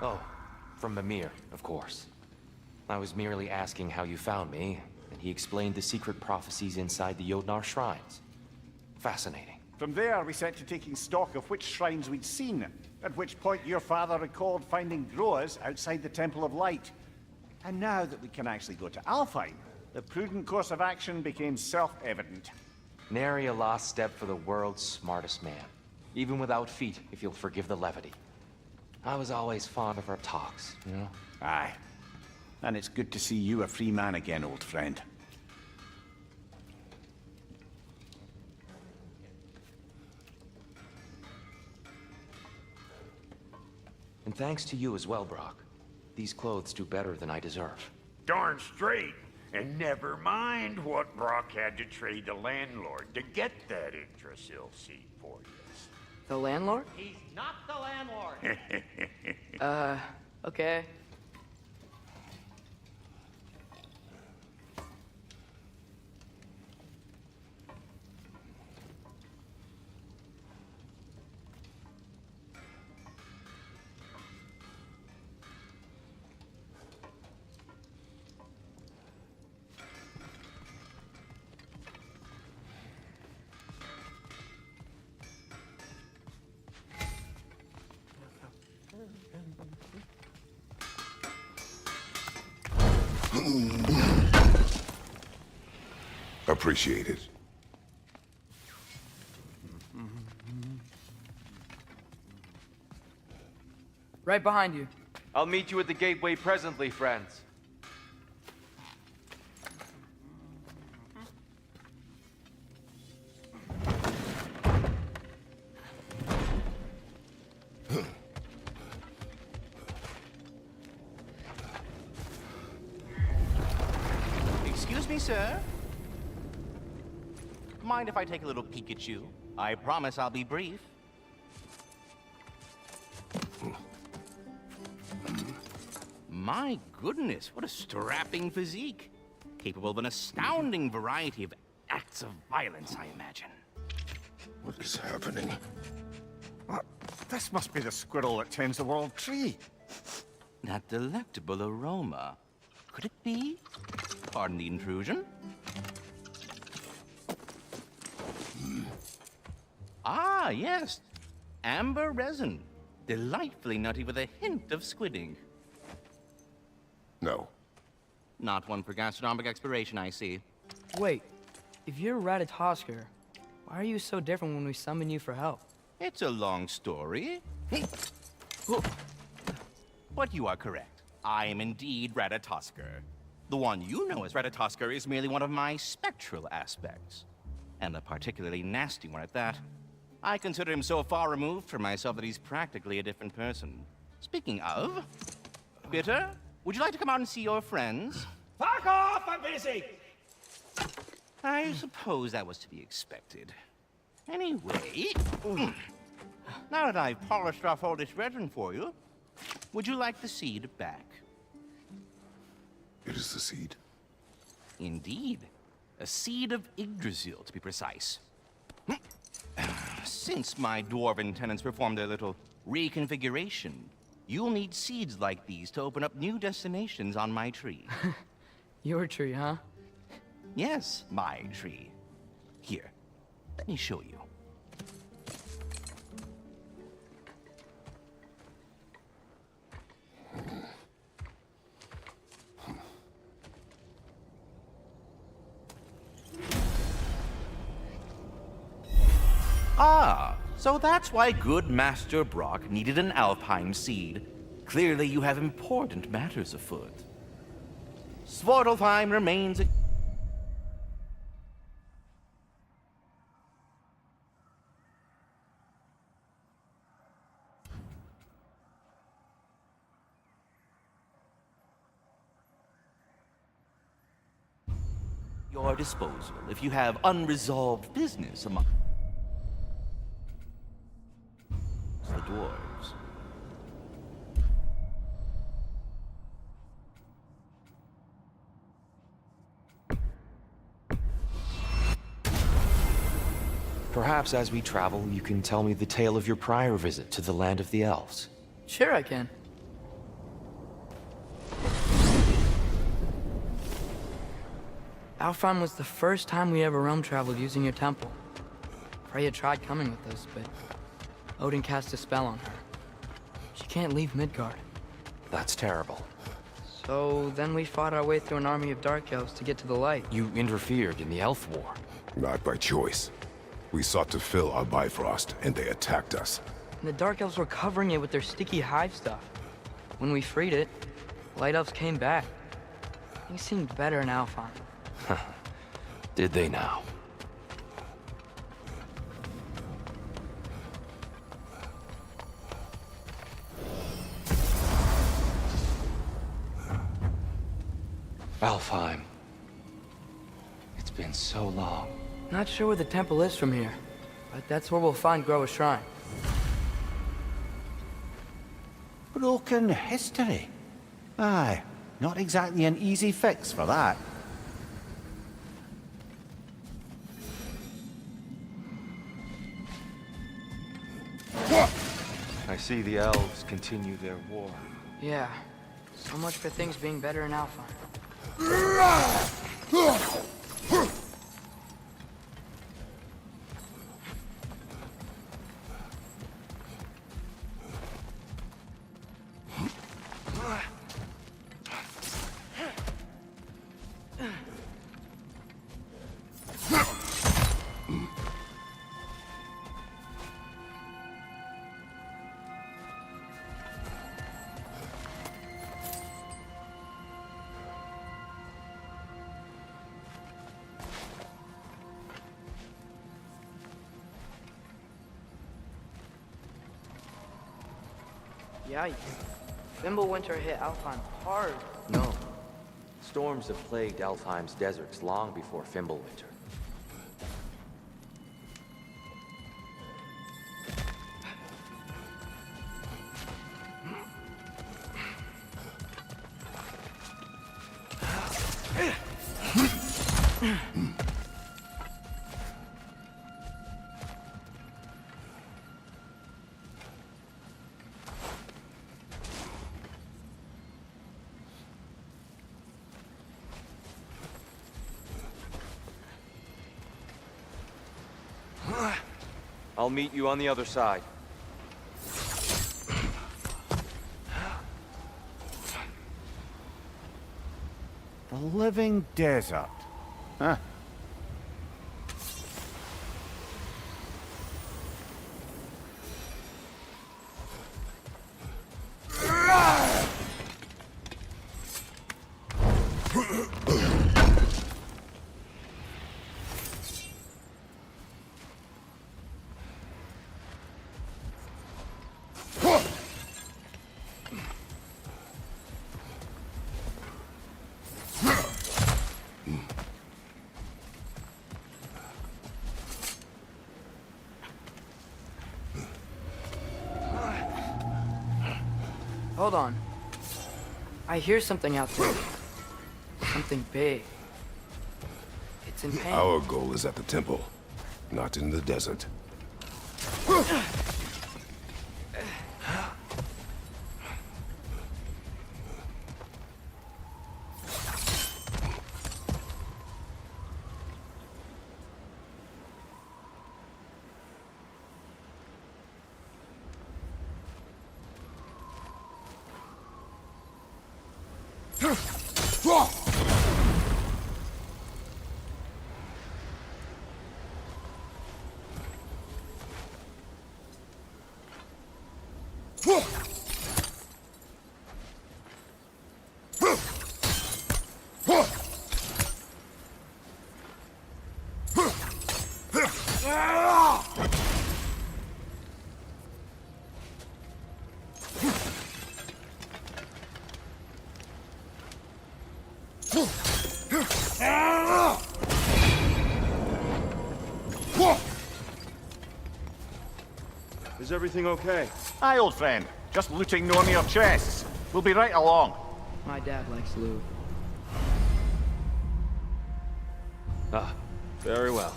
Oh, from Mimir, of course. I was merely asking how you found me, and he explained the secret prophecies inside the Jotnar shrines. Fascinating. From there, we set to taking stock of which shrines we'd seen, at which point your father recalled finding growers outside the Temple of Light. And now that we can actually go to Alfheim, the prudent course of action became self-evident. Nary a lost step for the world's smartest man. Even without feet, if you'll forgive the levity. I was always fond of our talks, you know? Aye. And it's good to see you a free man again, old friend. And thanks to you as well, Brock. These clothes do better than I deserve. Darn straight. And never mind what Brock had to trade the landlord to get that Yggdrasil seed for you. The landlord? He's not the landlord. Okay. Appreciate it. Right behind you. I'll meet you at the gateway presently, friends. Excuse me, sir. Mind if I take a little peek at you? I promise I'll be brief. My goodness, what a strapping physique. Capable of an astounding variety of acts of violence, I imagine. What is happening? This must be the squirrel that tends the world tree. That delectable aroma. Could it be? Pardon the intrusion. Ah, yes. Amber resin. Delightfully nutty with a hint of squidding. No. Not one for gastronomic exploration, I see. Wait, if you're Ratatoskr, why are you so different when we summon you for help? It's a long story. But you are correct. I am indeed Ratatoskr. The one you know as Ratatoskr is merely one of my spectral aspects. And a particularly nasty one at that. I consider him so far removed from myself that he's practically a different person. Speaking of, Bitter, would you like to come out and see your friends? Fuck off! I'm busy! I suppose that was to be expected. Anyway, now that I've polished off all this resin for you, would you like the seed back? It is the seed. Indeed. A seed of Yggdrasil, to be precise. Since my dwarven tenants performed their little reconfiguration, you'll need seeds like these to open up new destinations on my tree. Your tree, huh? Yes, my tree. Here, let me show you. Ah, so that's why good Master Brock needed an Alpine seed. Clearly you have important matters afoot. Svartalfheim remains a... your disposal if you have unresolved business among the dwarves. Perhaps as we travel, you can tell me the tale of your prior visit to the land of the elves. Sure I can. Alfheim was the first time we ever realm traveled using your temple. Freya tried coming with us, but Odin cast a spell on her. She can't leave Midgard. That's terrible. So then we fought our way through an army of dark elves to get to the light. You interfered in the Elf War. Not by choice. We sought to fill our Bifrost, and they attacked us. And the dark elves were covering it with their sticky hive stuff. When we freed it, light elves came back. Things seemed better in Alfheim. Did they now? Alfheim. It's been so long. Not sure where the temple is from here, but that's where we'll find Groa's shrine. Broken history. Aye, not exactly an easy fix for that. I see the elves continue their war. Yeah, so much for things being better in Alfheim. Yikes. Fimbulwinter hit Alfheim hard. No. Storms have plagued Alfheim's deserts long before Fimbulwinter. I'll meet you on the other side. The living desert. Huh. Hold on. I hear something out there. Something big. It's in pain. Our goal is at the temple, not in the desert. Is everything okay? Aye, old friend. Just looting no near chests. We'll be right along. My dad likes loot. Ah, very well.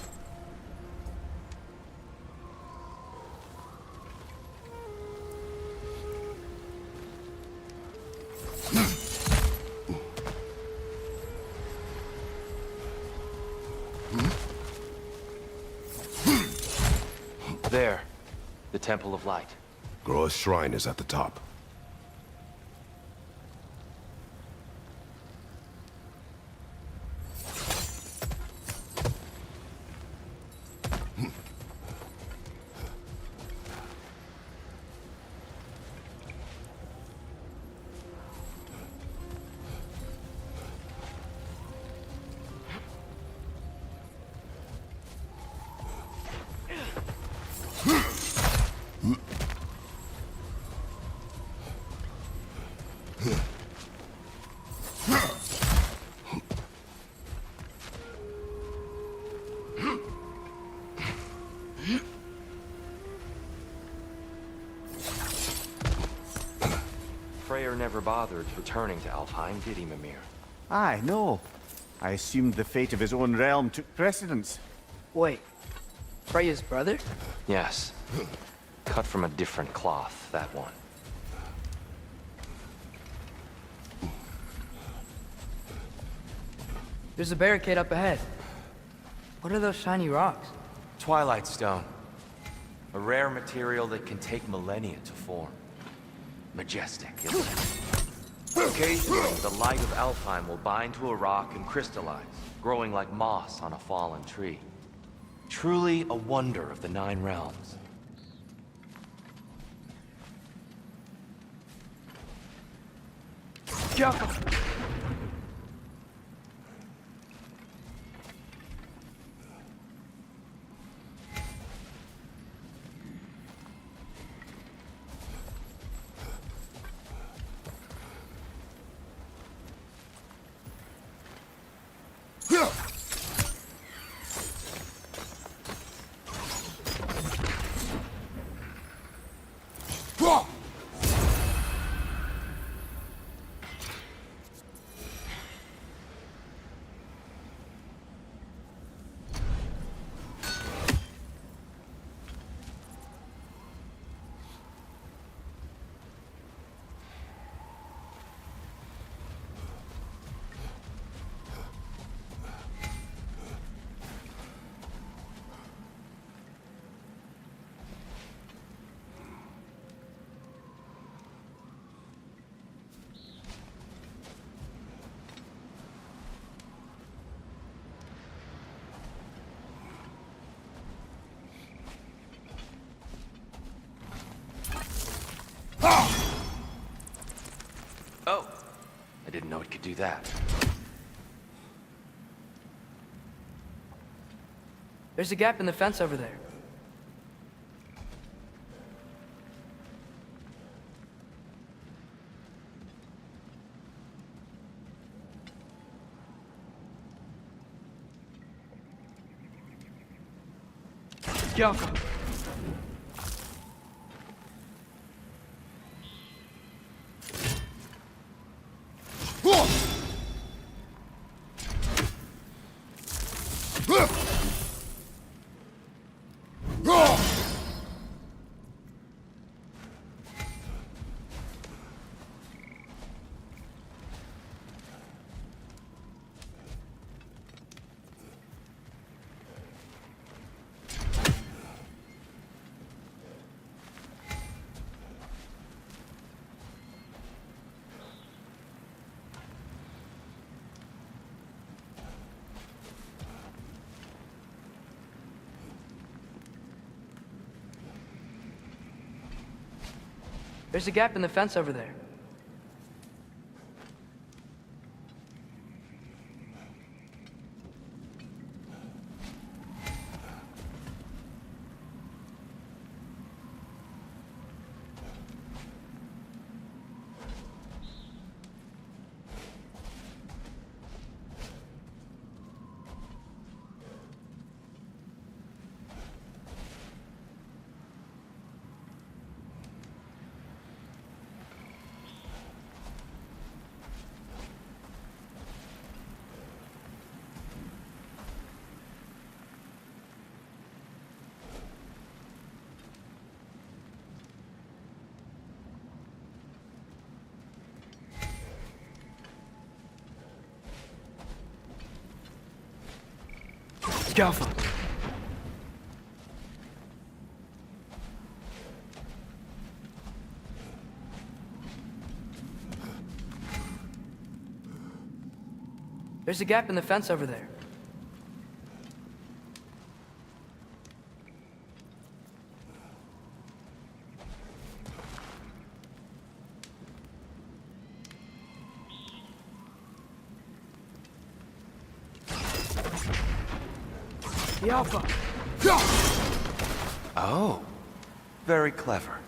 There. The Temple of Light. Groa's shrine is at the top. Freyr never bothered returning to Alfheim, did he, Mimir? Aye, no. I assumed the fate of his own realm took precedence. Wait, Freya's brother? Yes. Cut from a different cloth, that one. There's a barricade up ahead. What are those shiny rocks? Twilight Stone. A rare material that can take millennia to form. Majestic, isn't it? Occasionally, the light of Alfheim will bind to a rock and crystallize, growing like moss on a fallen tree. Truly a wonder of the Nine Realms. Careful! Oh! I didn't know it could do that. There's a gap in the fence over there. Careful! There's a gap in the fence over there. Careful! There's a gap in the fence over there. The Alpha! Oh, very clever.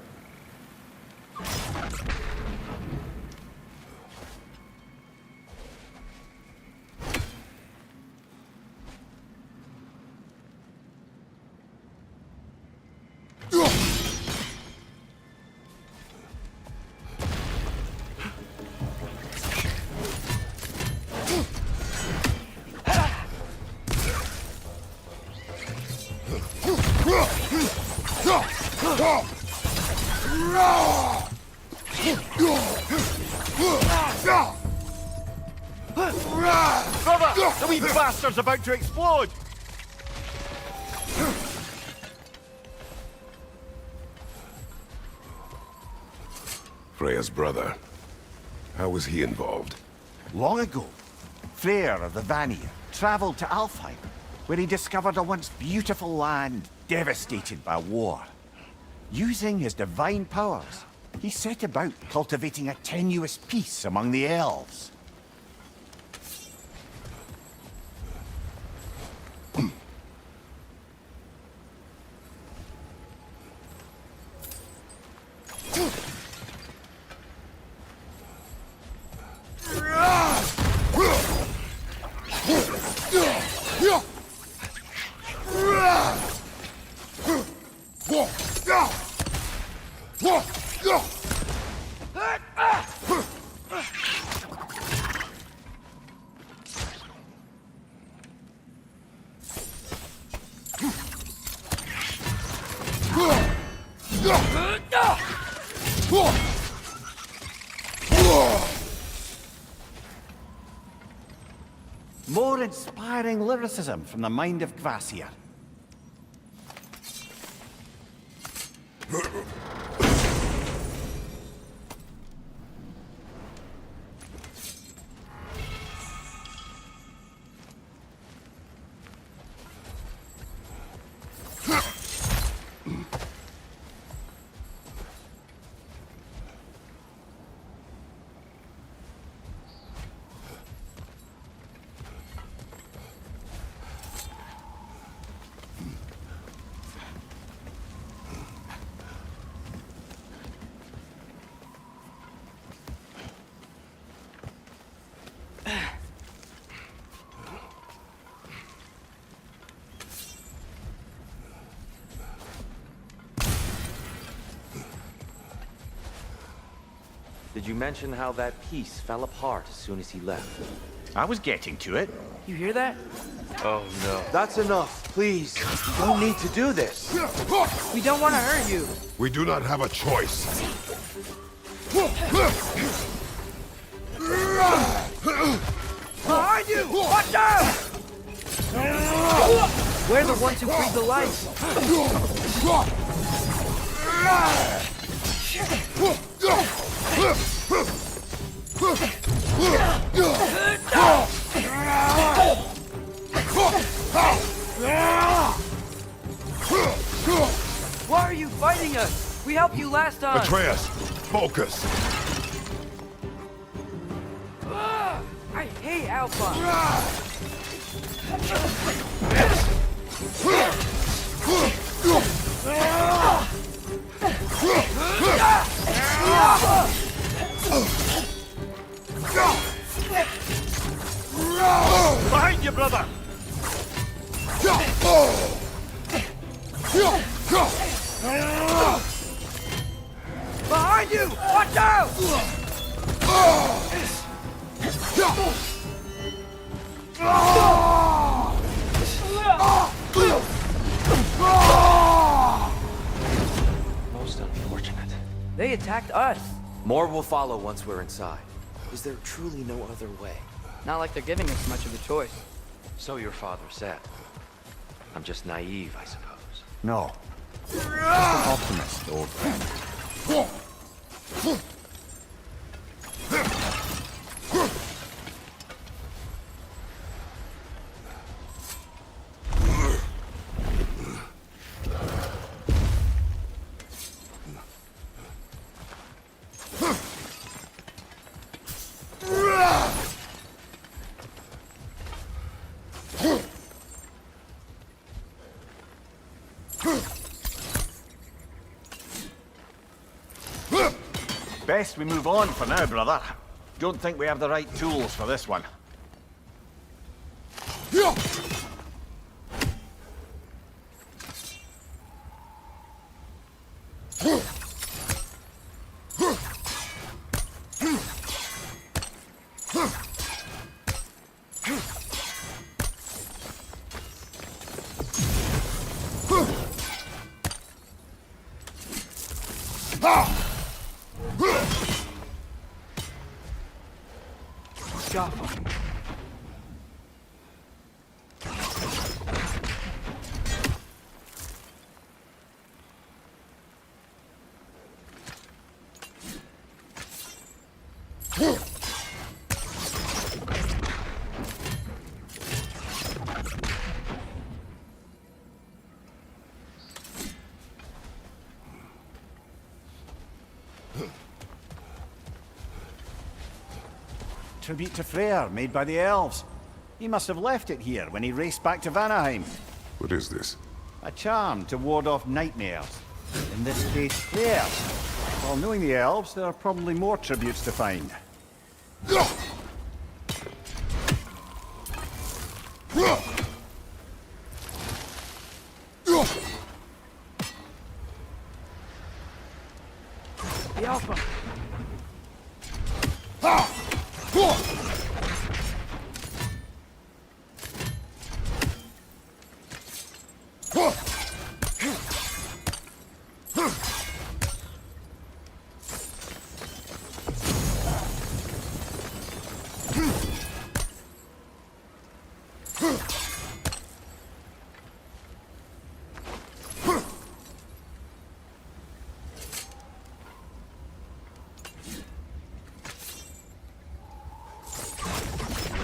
Brother! The wee bastard's about to explode! Freya's brother. How was he involved? Long ago, Freyr of the Vanir travelled to Alfheim, where he discovered a once beautiful land devastated by war. Using his divine powers, he set about cultivating a tenuous peace among the elves. More inspiring lyricism from the mind of Kvasir. Did you mention how that piece fell apart as soon as he left? I was getting to it. You hear that? Oh no. That's enough, please. You don't need to do this. We don't want to hurt you. We do not have a choice. Behind you! Watch out! We're the ones who breathe the lights. Why are you fighting us? We helped you last time. Atreus, focus. I hate Alpha. Behind you, brother! Behind you! Watch out! Most unfortunate. They attacked us. More will follow once we're inside. Is there truly no other way? Not like they're giving us much of a choice. So your father said. I'm just naive, I suppose. No. Just an optimist, old friend. Best we move on for now, brother. Don't think we have the right tools for this one. Tribute to Freyr, made by the elves. He must have left it here when he raced back to Vanaheim. What is this? A charm to ward off nightmares. In this case, Freyr. While knowing the elves, there are probably more tributes to find. The Alpha!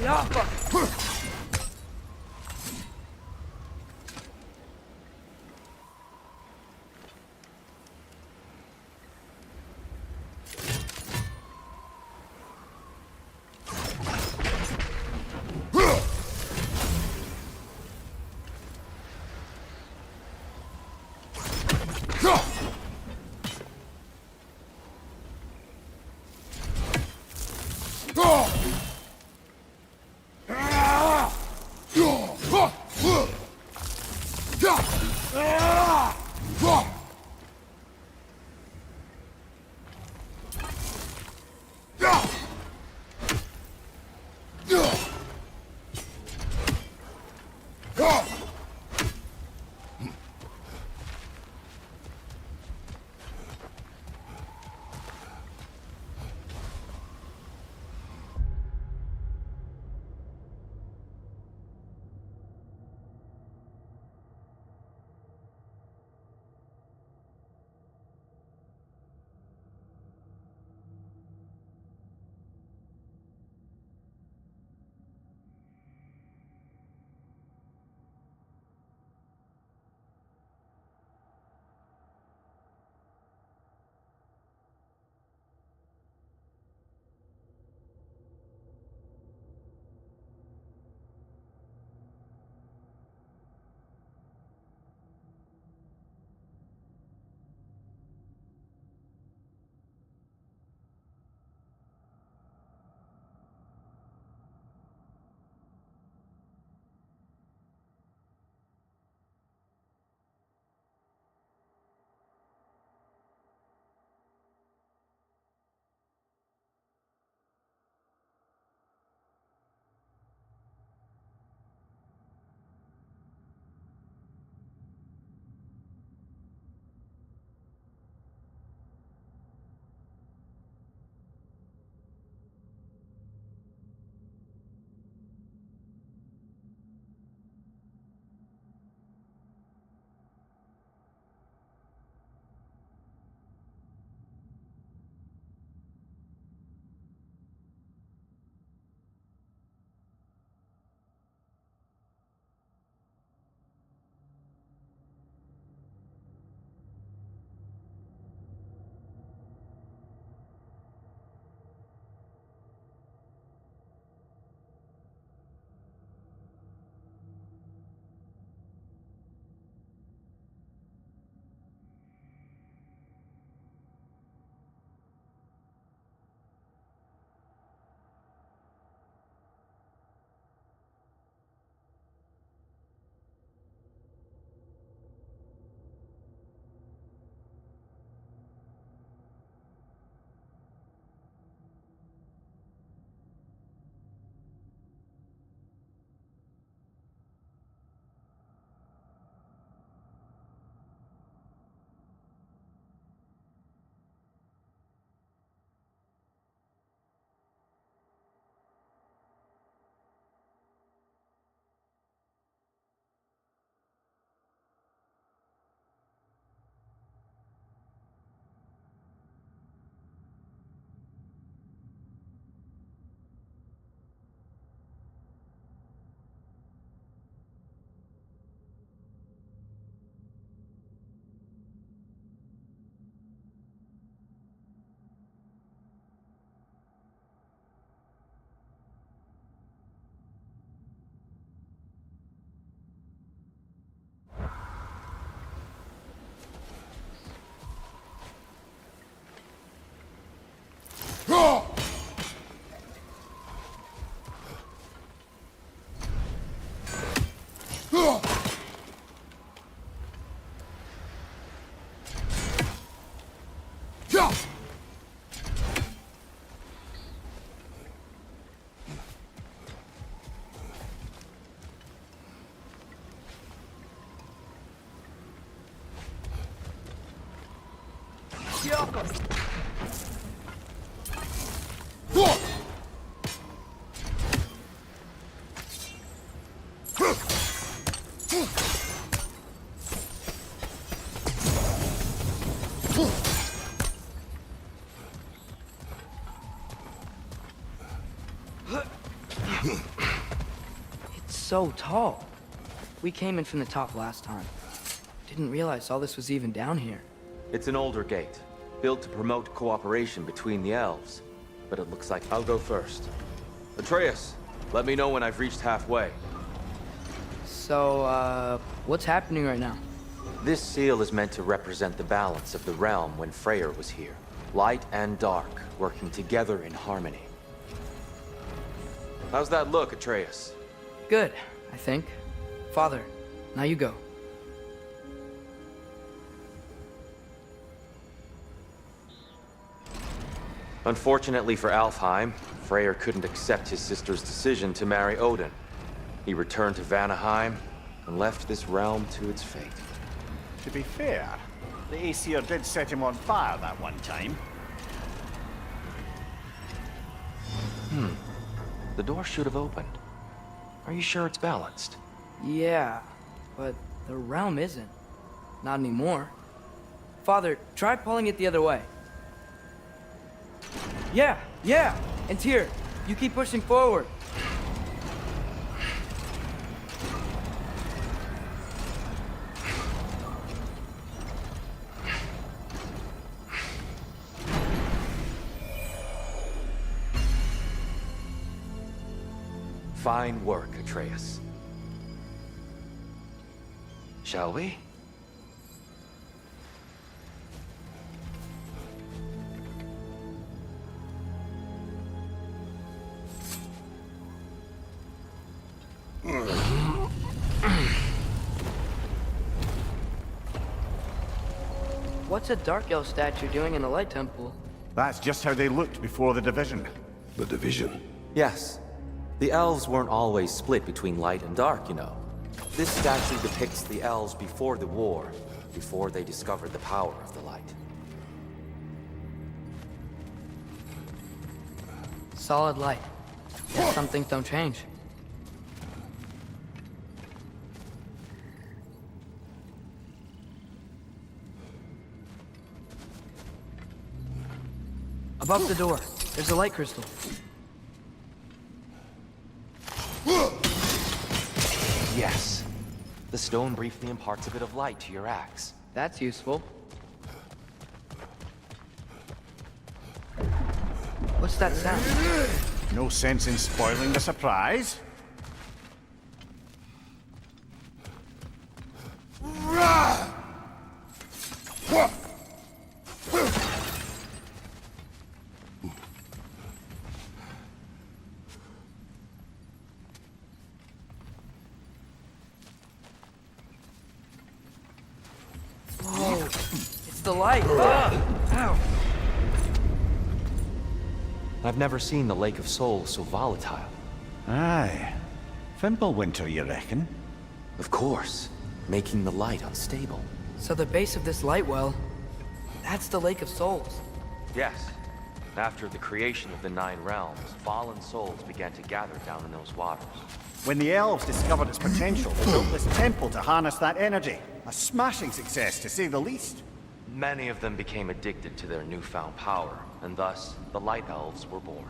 The Alpha! It's so tall. We came in from the top last time. Didn't realize all this was even down here. It's an older gate, built to promote cooperation between the elves. But it looks like I'll go first. Atreus, let me know when I've reached halfway. So, what's happening right now? This seal is meant to represent the balance of the realm when Freyr was here. Light and dark, working together in harmony. How's that look, Atreus? Good, I think. Father, now you go. Unfortunately for Alfheim, Freyr couldn't accept his sister's decision to marry Odin. He returned to Vanaheim and left this realm to its fate. To be fair, the Aesir did set him on fire that one time. The door should have opened. Are you sure it's balanced? Yeah, but the realm isn't. Not anymore. Father, try pulling it the other way. Yeah! And Tyr, you keep pushing forward. Fine work, Atreus. Shall we? What's a Dark Elf statue doing in the Light Temple? That's just how they looked before the division. The division. Yes. The elves weren't always split between light and dark, you know. This statue depicts the elves before the war, before they discovered the power of the light. Solid light. Yet some things don't change. Above the door, there's a light crystal. Yes. The stone briefly imparts a bit of light to your axe. That's useful. What's that sound? No sense in spoiling the surprise. Whoa, it's the light. Ow. I've never seen the Lake of Souls so volatile. Aye. Fimbulwinter, you reckon? Of course, making the light unstable. So the base of this light well, that's the Lake of Souls. Yes. After the creation of the Nine Realms, fallen souls began to gather down in those waters. When the elves discovered its potential, they built this temple to harness that energy. A smashing success, to say the least. Many of them became addicted to their newfound power, and thus, the Light Elves were born.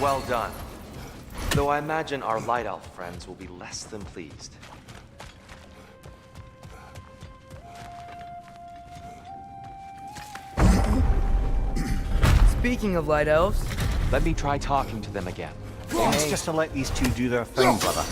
Well done. Though I imagine our Light Elf friends will be less than pleased. Speaking of light elves, Let me try talking to them again. It's just to let these two do their thing, brother.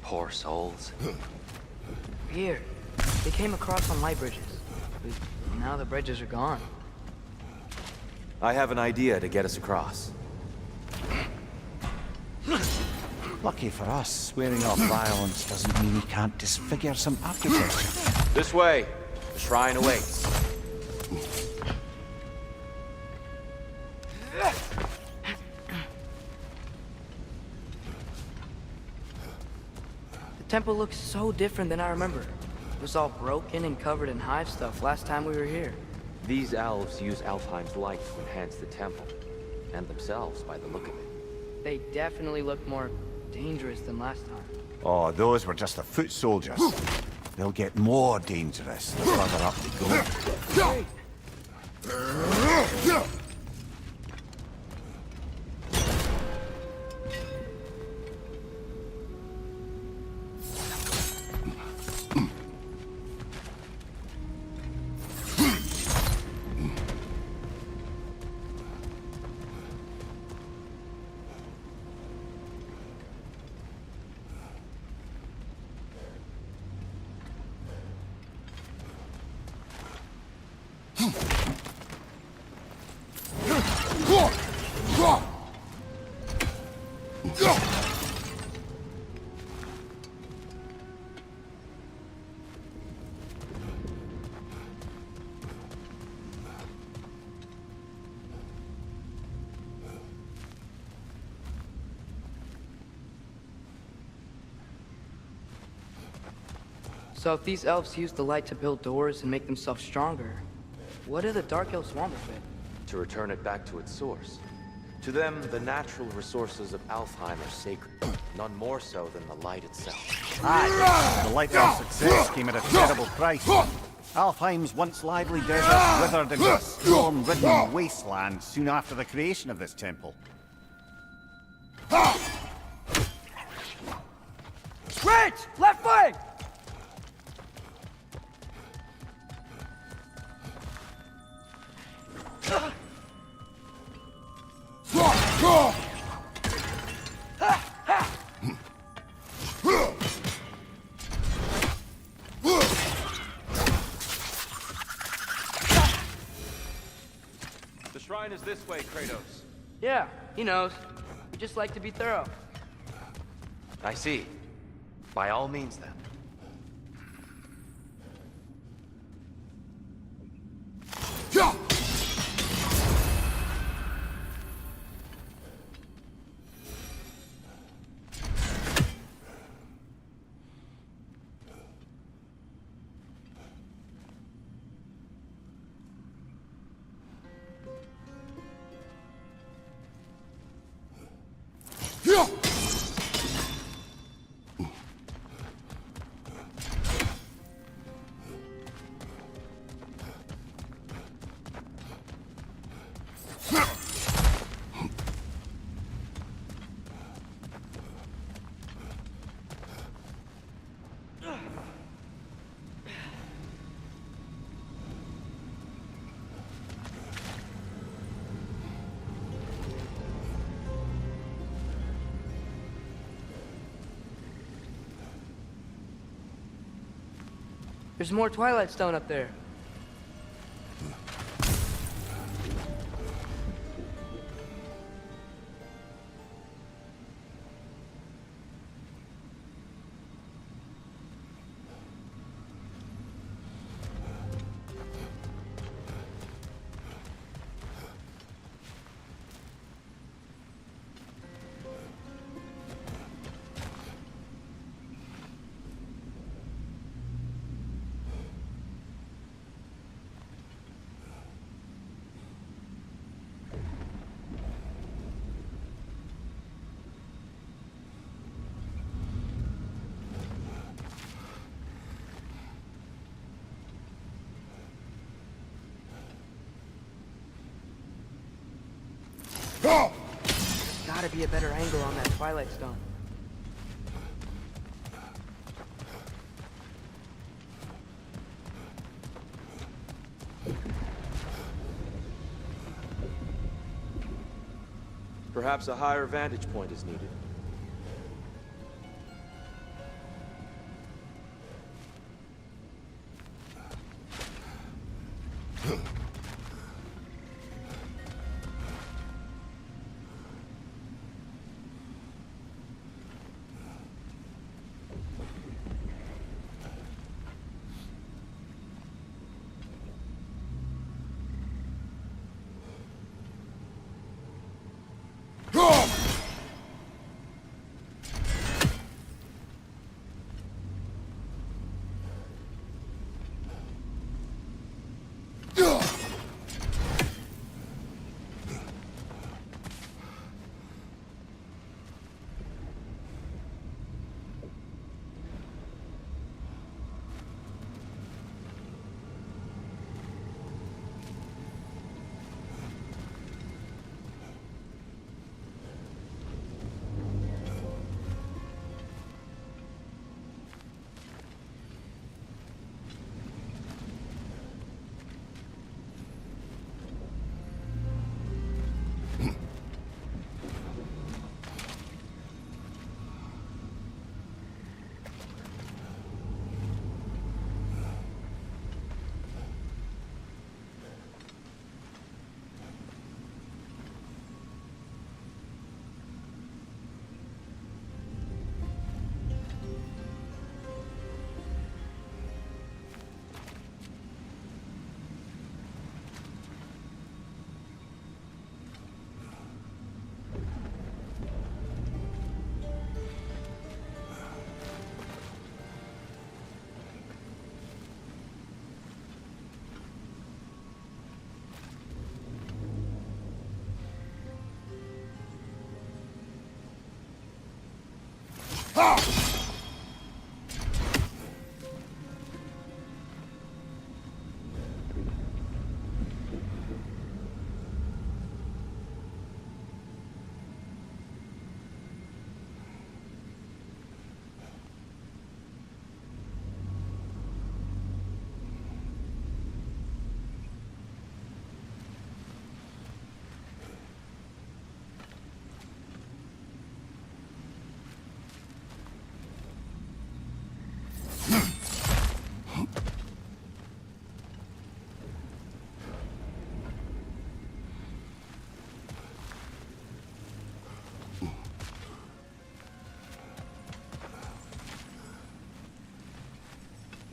Poor souls. Here, they came across on light bridges. But now the bridges are gone. I have an idea to get us across. Lucky for us, swearing off violence doesn't mean we can't disfigure some architecture. This way. The shrine awaits. The temple looks so different than I remember. It was all broken and covered in hive stuff last time we were here. These elves use Alfheim's light to enhance the temple, and themselves by the look of it. They definitely look more dangerous than last time. Oh, those were just the foot soldiers. They'll get more dangerous the further up they go. So if these elves use the light to build doors and make themselves stronger, what do the Dark Elves want with it? To return it back to its source. To them, the natural resources of Alfheim are sacred, none more so than the light itself. Aye, the light of success came at a terrible price. Alfheim's once lively desert withered into a storm-ridden wasteland soon after the creation of this temple. Switch! Left flank! The shrine is this way, Kratos. Yeah, he knows. We just like to be thorough. I see. By all means, then. There's more Twilight Stone up there. gotta be a better angle on that Twilight Stone. Perhaps a higher vantage point is needed.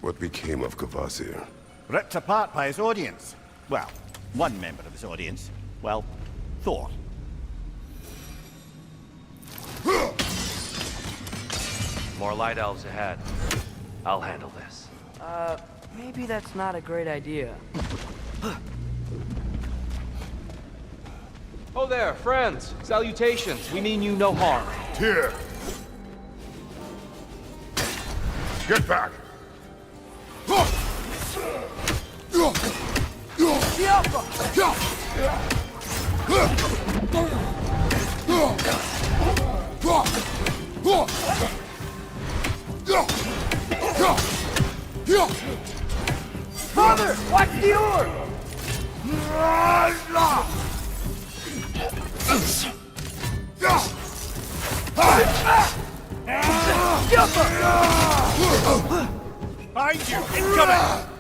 What became of Kvasir? Ripped apart by his audience. Well, one member of his audience. Well, thought. More light elves ahead. I'll handle this. Maybe that's not a great idea. Oh there, friends. Salutations. We mean you no harm. Here! Get back! Father, watch the oar! Behind you! Incoming!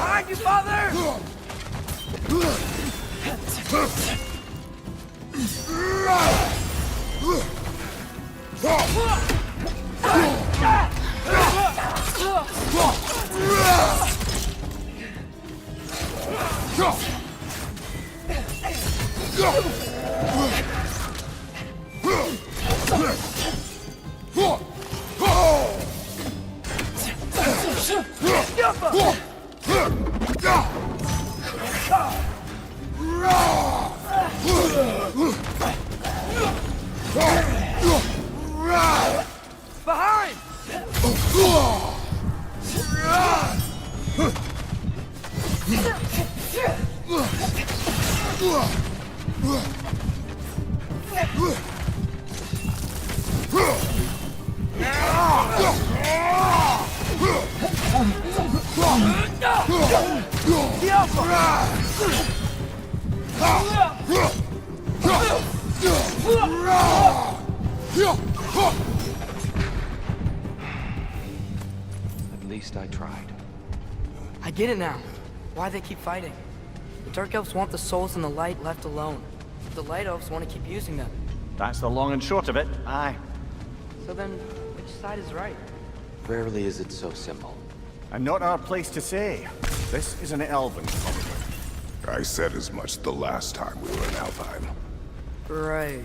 Behind you, father! Behind! At least I tried. I get it now. Why they keep fighting. The Dark Elves want the souls in the light left alone. The Light Elves want to keep using them. That's the long and short of it, aye. So then, which side is right? Rarely is it so simple. And not our place to say. This is an elven comedy. I said as much the last time we were in Alfheim. Right.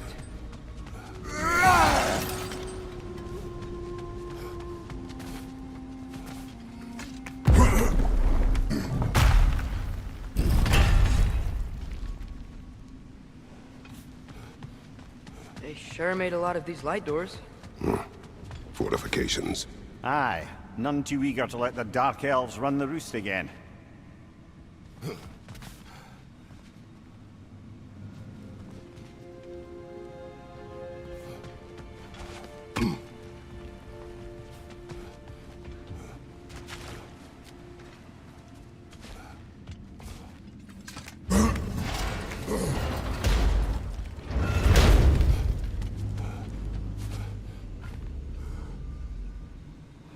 They sure made a lot of these light doors. Fortifications. Aye, none too eager to let the Dark Elves run the roost again.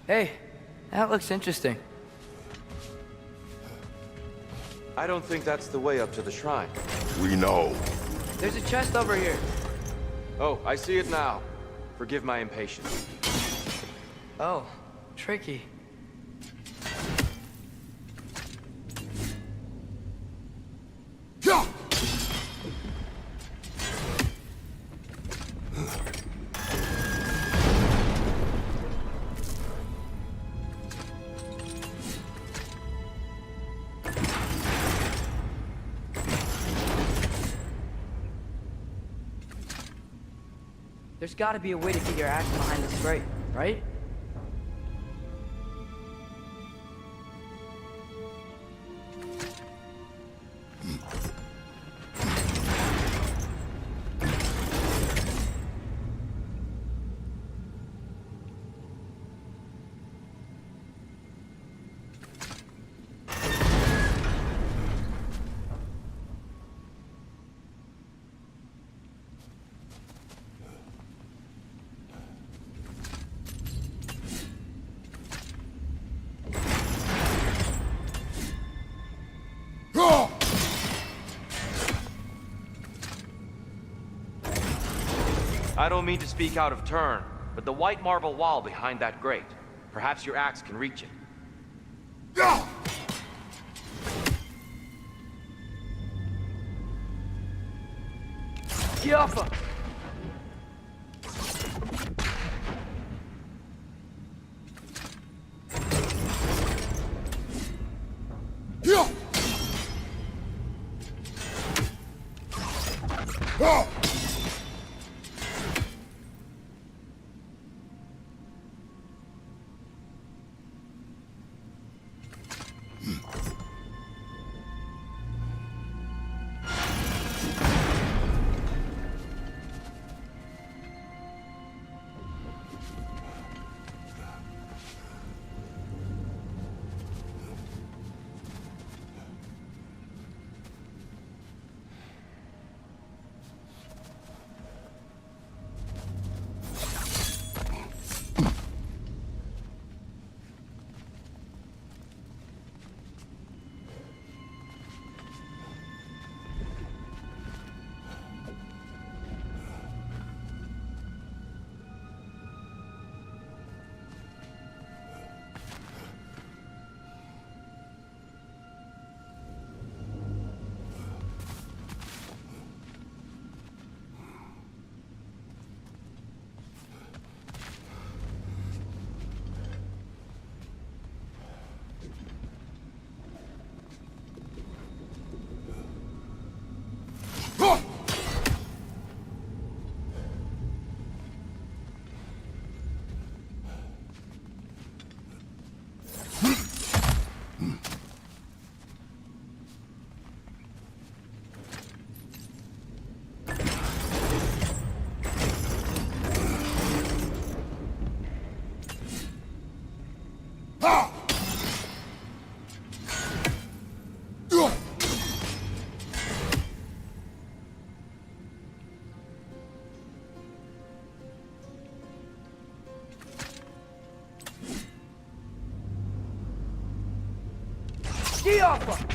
Hey, that looks interesting. I don't think that's the way up to the shrine. We know. There's a chest over here. Oh, I see it now. Forgive my impatience. Oh, tricky. There's gotta be a way to get your axe behind this grate, right? I don't mean to speak out of turn, but the white marble wall behind that grate. Perhaps your axe can reach it. Yaffa! Ski off him!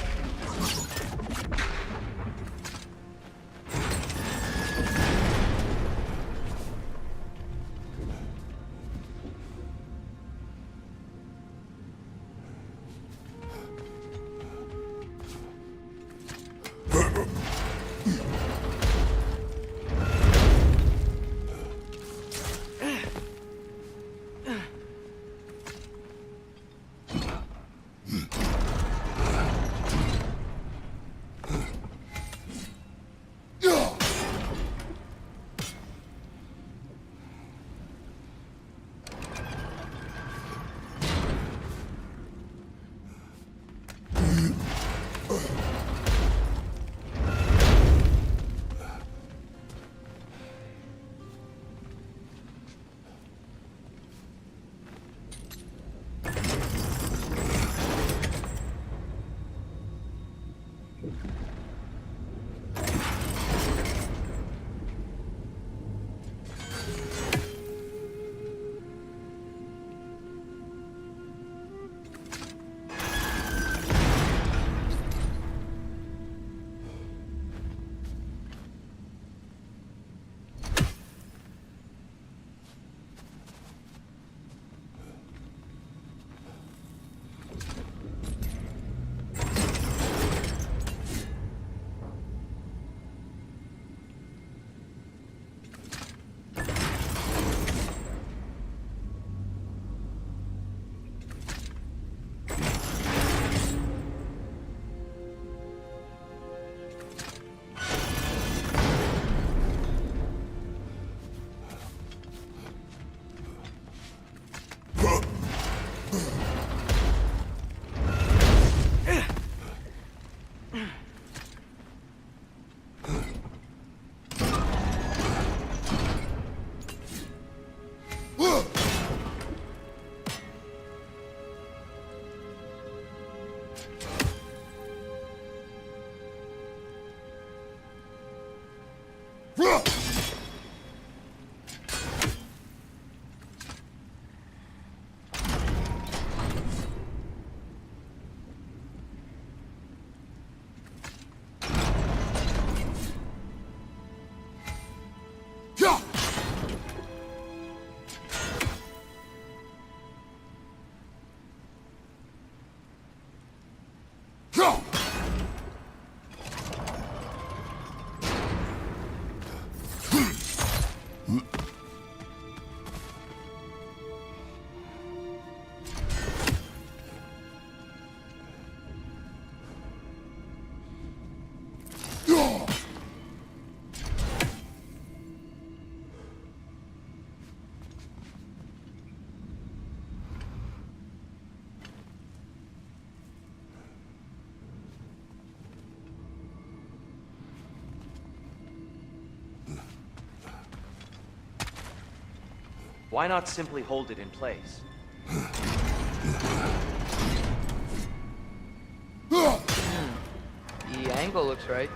Why not simply hold it in place? The angle looks right.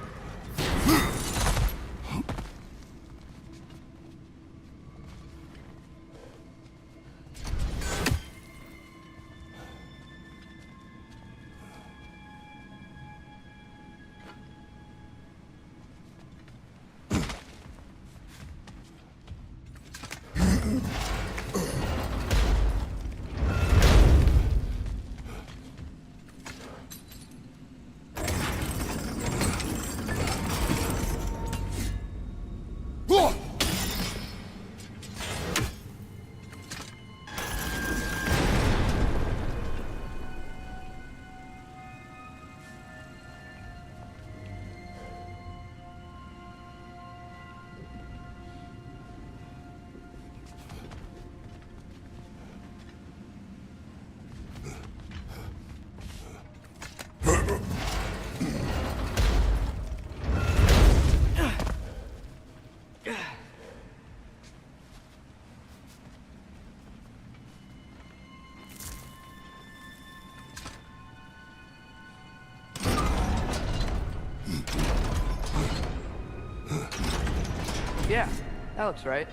Yeah, that looks right.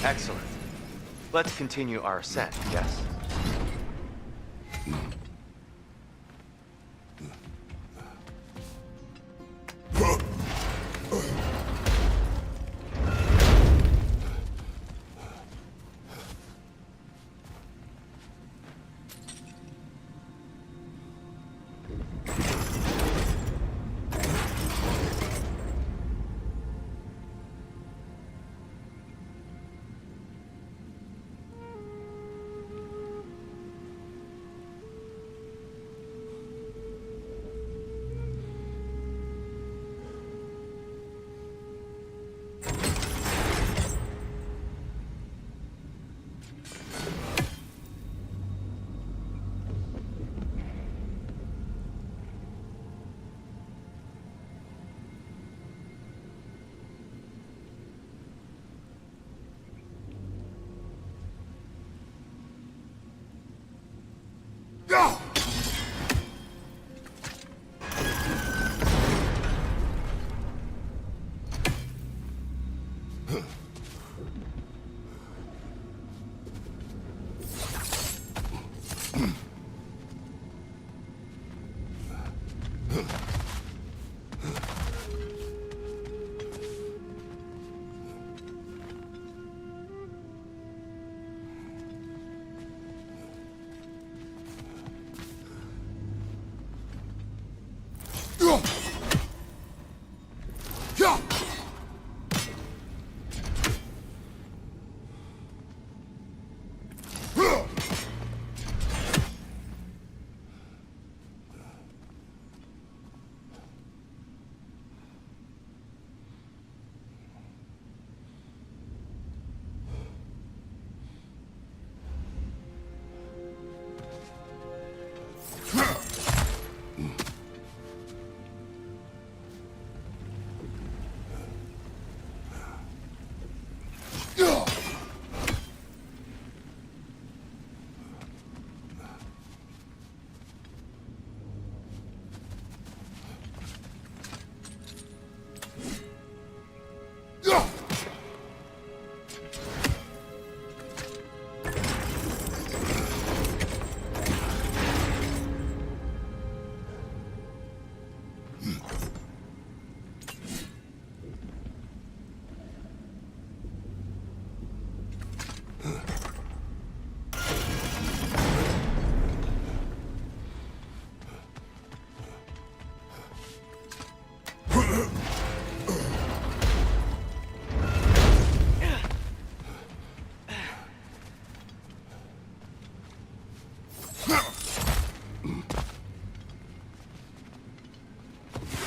Excellent. Let's continue our ascent, yes?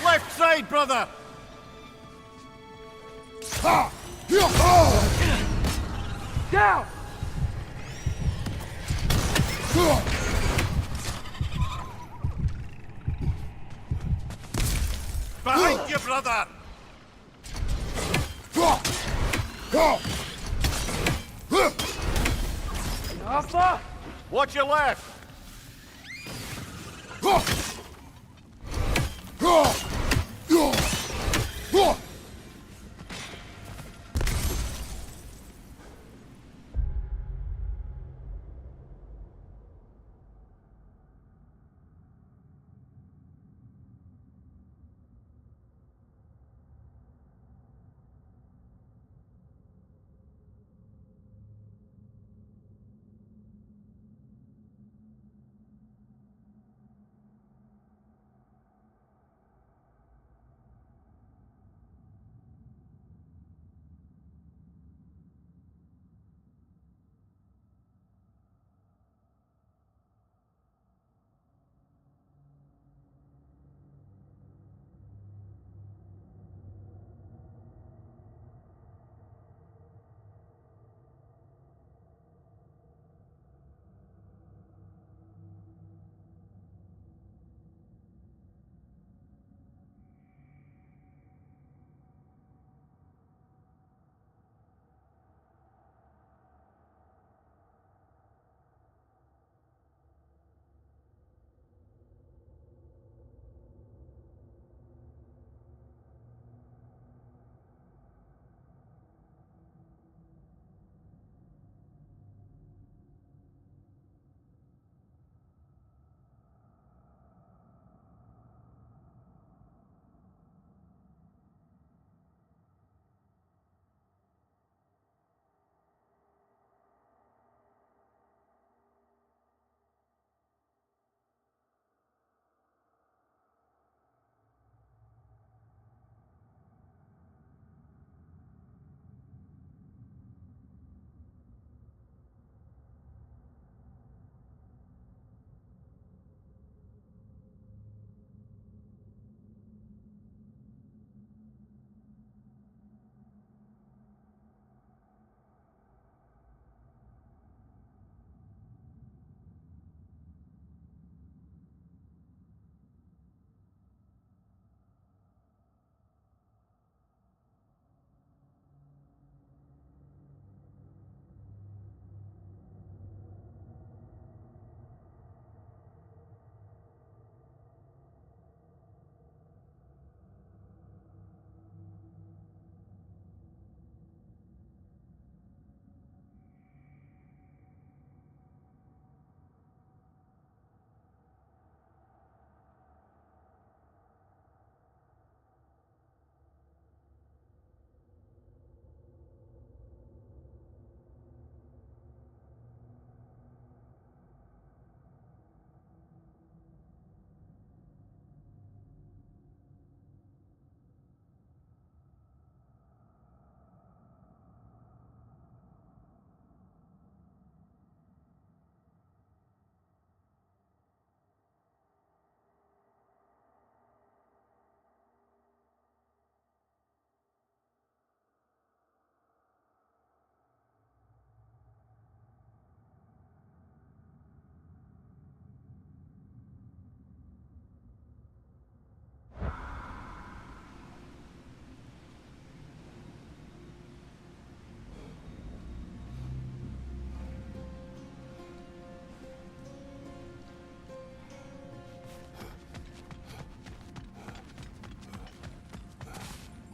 Left side, brother! Down! Behind you, brother! Alpha! Watch your left!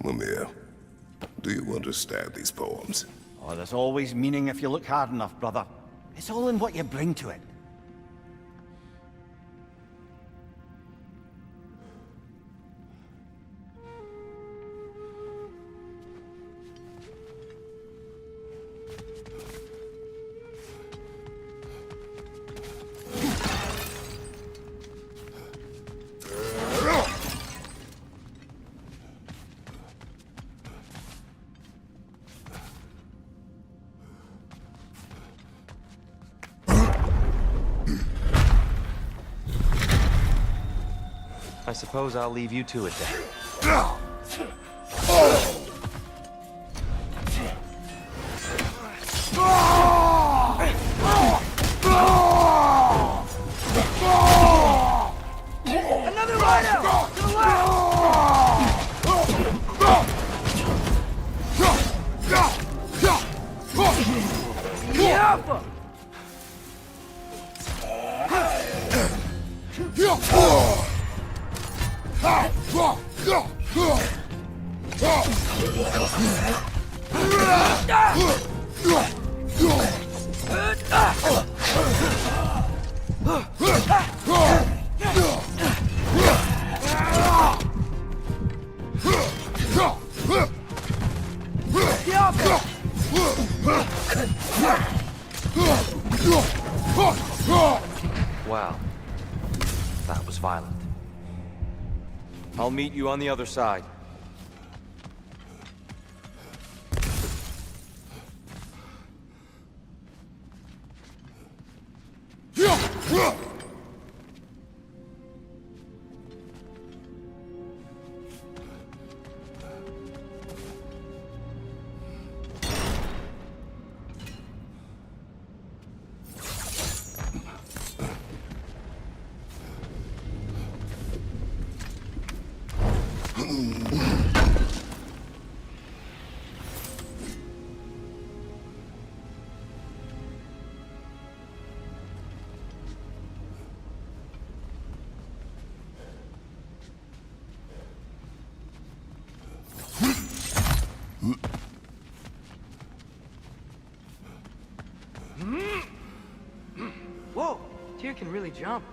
Mimir, do you understand these poems? Oh, there's always meaning if you look hard enough, brother. It's all in what you bring to it. I suppose I'll leave you to it then. Another hideout! To the left! Alpha! Wow. That was violent. I'll meet you on the other side. Whoa, Tyr can really jump.